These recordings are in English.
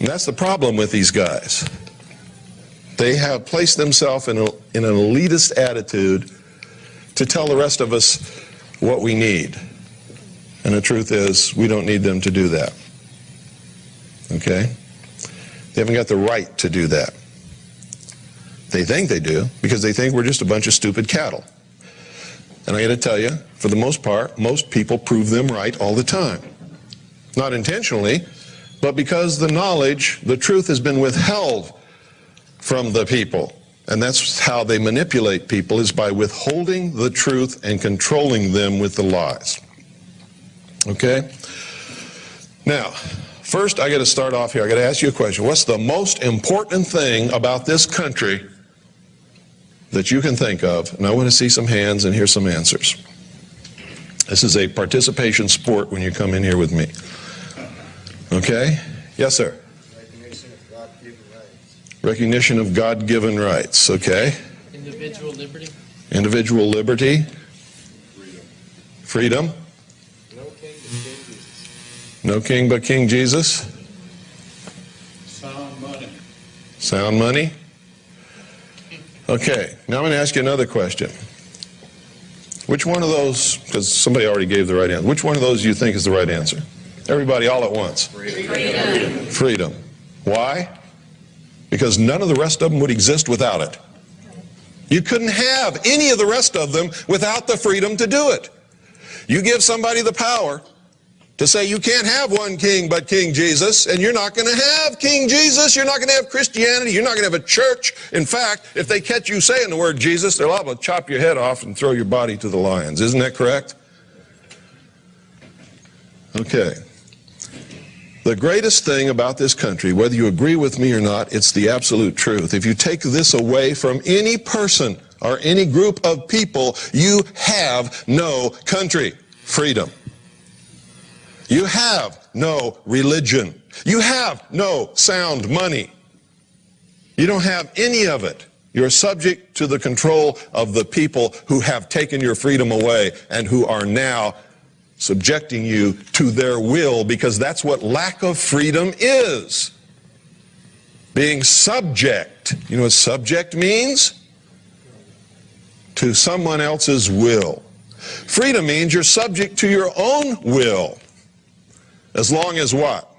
And that's the problem with these guys. They have placed themselves in an elitist attitude to tell the rest of us what we need. And the truth is, we don't need them to do that. Okay? They haven't got the right to do that. They think they do, because they think we're just a bunch of stupid cattle. And I got to tell you, for the most part, most people prove them right all the time. Not intentionally, but because the knowledge, the truth has been withheld from the people. And that's how they manipulate people, is by withholding the truth and controlling them with the lies. Okay? Now, first I got to start off here. I got to ask you a question. What's the most important thing about this country that you can think of? And I want to see some hands and hear some answers. This is a participation sport when you come in here with me. Okay? Yes, sir. Recognition of God-given rights. Recognition of God-given rights. Okay? Individual liberty. Individual liberty. Freedom. No king but King Jesus. Sound money. Sound money. Okay, now I'm going to ask you another question. Which one of those, because somebody already gave the right answer, which one of those do you think is the right answer? Everybody all at once. Freedom. Freedom. Why? Because none of the rest of them would exist without it. You couldn't have any of the rest of them without the freedom to do it. You give somebody the power to say you can't have one king but King Jesus, and you're not going to have King Jesus, you're not going to have Christianity, you're not going to have a church. In fact, if they catch you saying the word Jesus, they're liable to chop your head off and throw your body to the lions. Isn't that correct? Okay. The greatest thing about this country, whether you agree with me or not, it's the absolute truth. If you take this away from any person or any group of people, you have no country. Freedom. You have no religion. You have no sound money. You don't have any of it. You're subject to the control of the people who have taken your freedom away and who are now subjecting you to their will, because that's what lack of freedom is. Being subject. You know what subject means? To someone else's will. Freedom means you're subject to your own will. As long as what?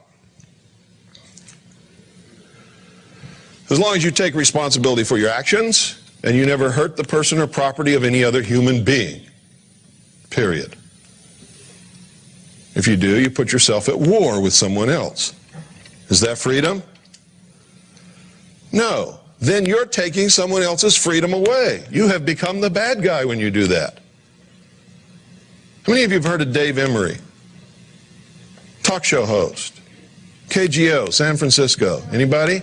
As long as you take responsibility for your actions and you never hurt the person or property of any other human being. Period. If you do, you put yourself at war with someone else. Is that freedom? No. Then you're taking someone else's freedom away. You have become the bad guy when you do that. How many of you have heard of Dave Emery? Talk show host. KGO, San Francisco. Anybody?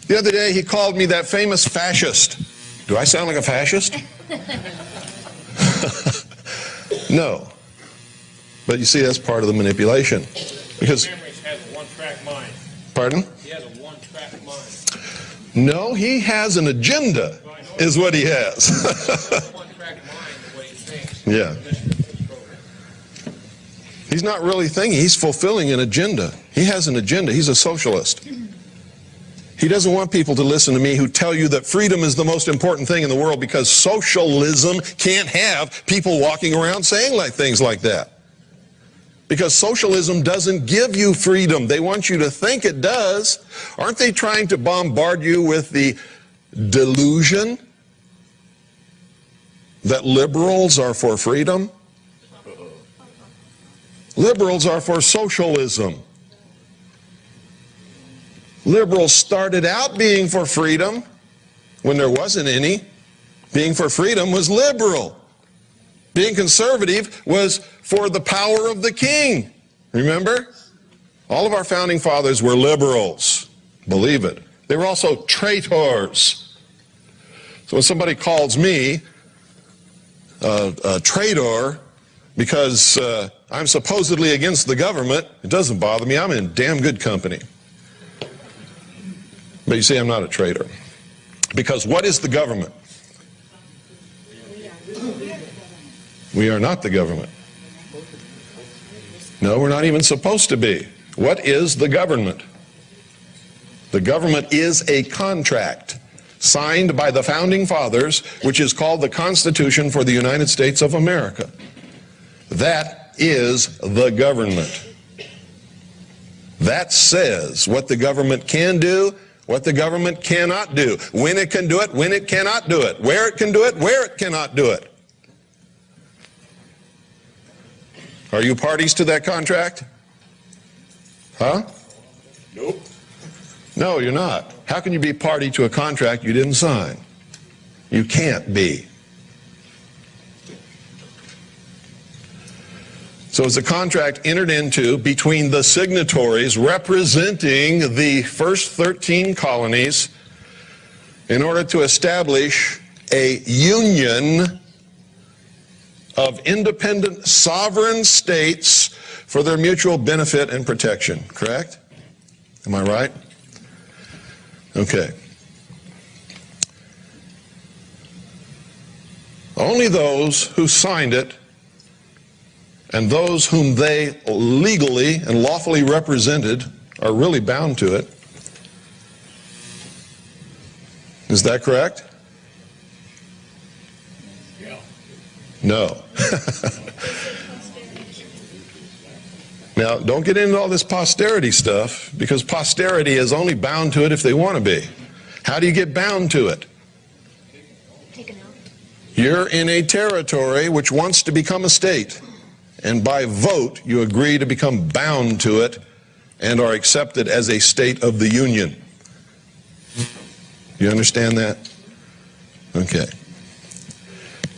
The other day he called me that famous fascist. Do I sound like a fascist? No. But you see, that's part of the manipulation. Because Dave Emery has a one-track mind. Pardon? He has a one-track mind. No, he has an agenda, is what he has. One-track mind, the way he thinks. Yeah. He's not really thinking, he's fulfilling an agenda. He has an agenda. He's a socialist. He doesn't want people to listen to me who tell you that freedom is the most important thing in the world, because socialism can't have people walking around saying things like that. Because socialism doesn't give you freedom. They want you to think it does. Aren't they trying to bombard you with the delusion that liberals are for freedom? Liberals are for socialism. Liberals started out being for freedom when there wasn't any. Being for freedom was liberal. Being conservative was for the power of the king. Remember? All of our founding fathers were liberals. Believe it. They were also traitors. So when somebody calls me a traitor because I'm supposedly against the government, it doesn't bother me. I'm in damn good company. But you see, I'm not a traitor. Because what is the government? We are not the government. No, we're not even supposed to be. What is the government? The government is a contract signed by the Founding Fathers, which is called the Constitution for the United States of America. That is the government. That says what the government can do, what the government cannot do, when it can do it, when it cannot do it, where it can do it, where it cannot do it. Are you parties to that contract? Huh? Nope. No, you're not. How can you be party to a contract you didn't sign? You can't be. So it's a contract entered into between the signatories representing the first 13 colonies in order to establish a union of independent sovereign states for their mutual benefit and protection. Correct? Am I right? Okay. Only those who signed it and those whom they legally and lawfully represented are really bound to it. Is that correct? Yeah. No. Now, don't get into all this posterity stuff, because posterity is only bound to it if they want to be. How do you get bound to it? You're in a territory which wants to become a state, and by vote you agree to become bound to it and are accepted as a state of the Union. You understand that? Okay.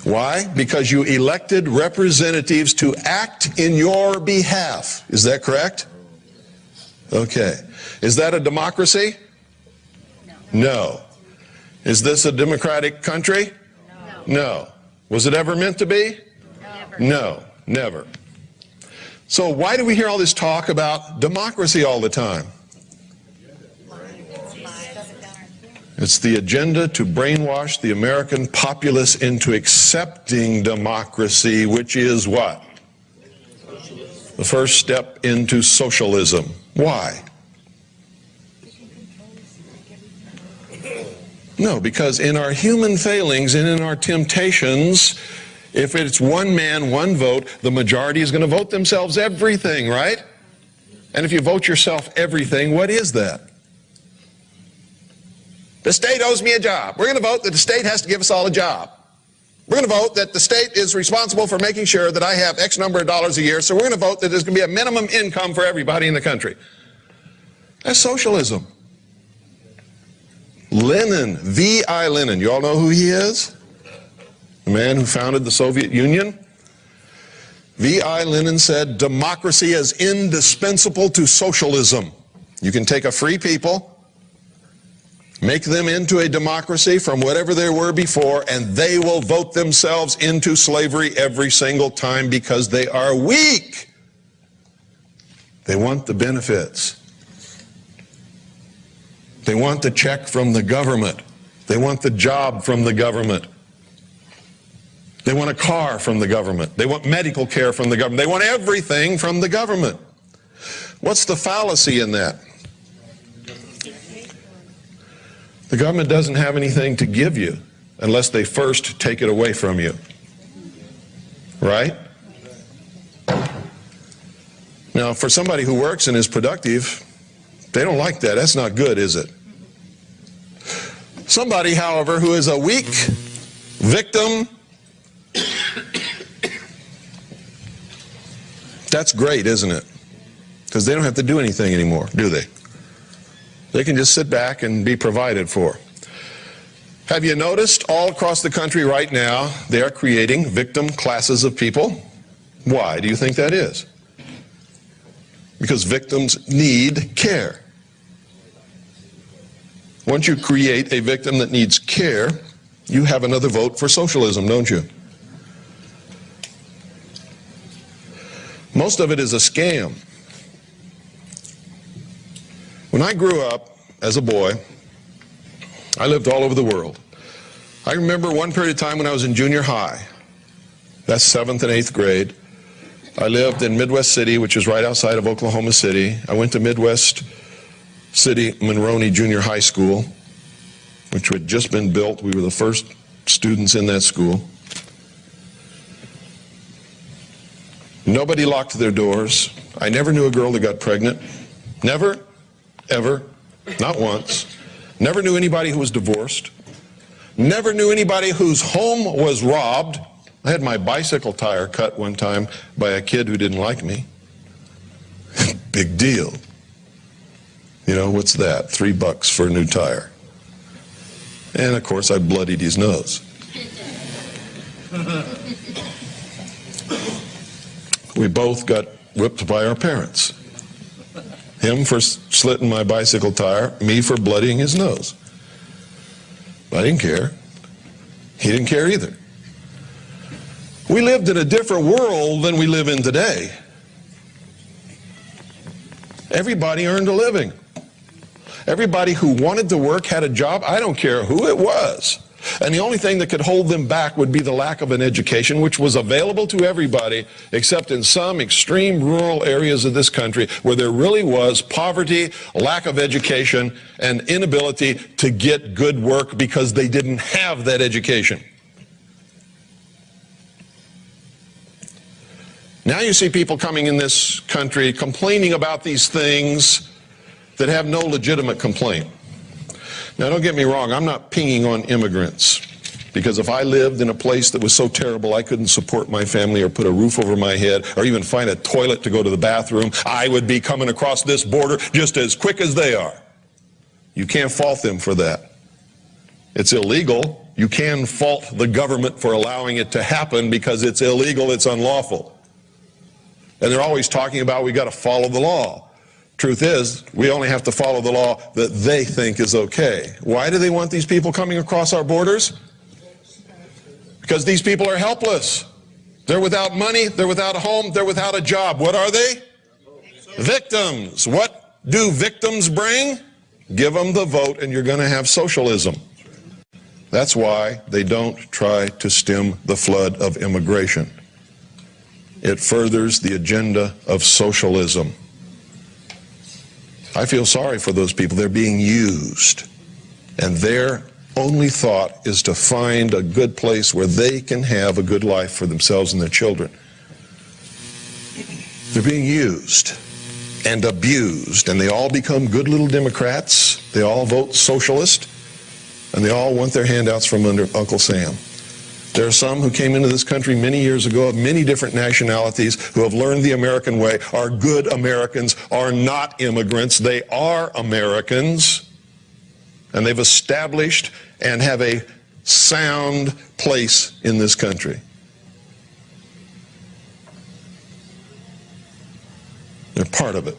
Why? Because you elected representatives to act in your behalf. Is that correct? Okay. Is that a democracy? No. Is this a democratic country? No. Was it ever meant to be? No, never. So why do we hear all this talk about democracy all the time? It's the agenda to brainwash the American populace into accepting democracy, which is what? The first step into socialism. Why? No, because in our human failings and in our temptations, if it's one man, one vote, the majority is going to vote themselves everything, right? And if you vote yourself everything, what is that? The state owes me a job. We're going to vote that the state has to give us all a job. We're going to vote that the state is responsible for making sure that I have X number of dollars a year, so we're going to vote that there's going to be a minimum income for everybody in the country. That's socialism. Lenin, V.I. Lenin, you all know who he is? The man who founded the Soviet Union. V.I. Lenin said, democracy is indispensable to socialism. You can take a free people, make them into a democracy from whatever they were before, and they will vote themselves into slavery every single time because they are weak. They want the benefits. They want the check from the government. They want the job from the government. They want a car from the government. They want medical care from the government. They want everything from the government. What's the fallacy in that? The government doesn't have anything to give you unless they first take it away from you. Right? Now, for somebody who works and is productive, they don't like that. That's not good, is it? Somebody, however, who is a weak victim, that's great, isn't it? Because they don't have to do anything anymore, do they? They can just sit back and be provided for. Have you noticed all across the country right now, they are creating victim classes of people? Why do you think that is? Because victims need care. Once you create a victim that needs care, you have another vote for socialism, don't you? Most of it is a scam. When I grew up as a boy, I lived all over the world. I remember one period of time when I was in junior high. That's 7th and 8th grade. I lived in Midwest City, which is right outside of Oklahoma City. I went to Midwest City Monroney Junior High School, which had just been built. We were the first students in that school. Nobody locked their doors. I never knew a girl that got pregnant. Never, ever, not once. Never knew anybody who was divorced. Never knew anybody whose home was robbed. I had my bicycle tire cut one time by a kid who didn't like me. Big deal. You know, what's that? $3 for a new tire. And of course I bloodied his nose. We both got whipped by our parents. Him for slitting my bicycle tire, me for bloodying his nose. I didn't care. He didn't care either. We lived in a different world than we live in today. Everybody earned a living. Everybody who wanted to work had a job. I don't care who it was. And the only thing that could hold them back would be the lack of an education, which was available to everybody, except in some extreme rural areas of this country where there really was poverty, lack of education, and inability to get good work because they didn't have that education. Now you see people coming in this country complaining about these things that have no legitimate complaint. Now, don't get me wrong, I'm not pinging on immigrants, because if I lived in a place that was so terrible I couldn't support my family or put a roof over my head or even find a toilet to go to the bathroom, I would be coming across this border just as quick as they are. You can't fault them for that. It's illegal. You can fault the government for allowing it to happen because it's illegal, it's unlawful. And they're always talking about we got to follow the law. Truth is, we only have to follow the law that they think is okay. Why do they want these people coming across our borders? Because these people are helpless. They're without money, they're without a home, they're without a job. What are they? Victims. What do victims bring? Give them the vote and you're going to have socialism. That's why they don't try to stem the flood of immigration. It furthers the agenda of socialism. I feel sorry for those people. They're being used. And their only thought is to find a good place where they can have a good life for themselves and their children. They're being used and abused, and they all become good little Democrats. They all vote socialist, and they all want their handouts from under Uncle Sam. There are some who came into this country many years ago of many different nationalities who have learned the American way, are good Americans, are not immigrants. They are Americans, and they've established and have a sound place in this country. They're part of it.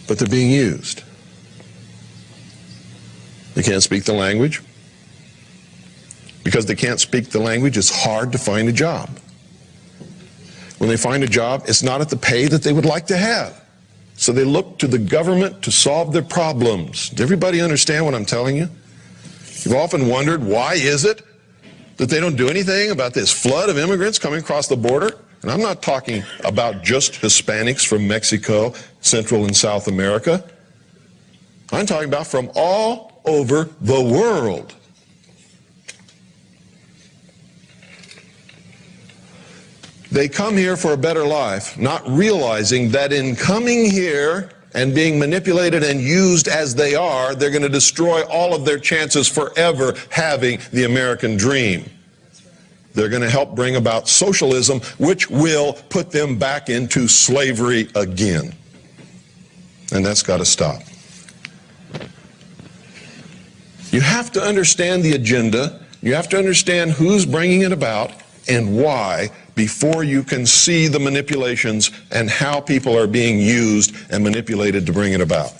But they're being used. They can't speak the language. Because they can't speak the language, it's hard to find a job. When they find a job, it's not at the pay that they would like to have. So they look to the government to solve their problems. Does everybody understand what I'm telling you? You've often wondered, why is it that they don't do anything about this flood of immigrants coming across the border? And I'm not talking about just Hispanics from Mexico, Central and South America. I'm talking about from all over the world. They come here for a better life, not realizing that in coming here and being manipulated and used as they are, they're going to destroy all of their chances forever having the American dream. They're going to help bring about socialism, which will put them back into slavery again. And that's got to stop. You have to understand the agenda, you have to understand who's bringing it about and why before you can see the manipulations and how people are being used and manipulated to bring it about.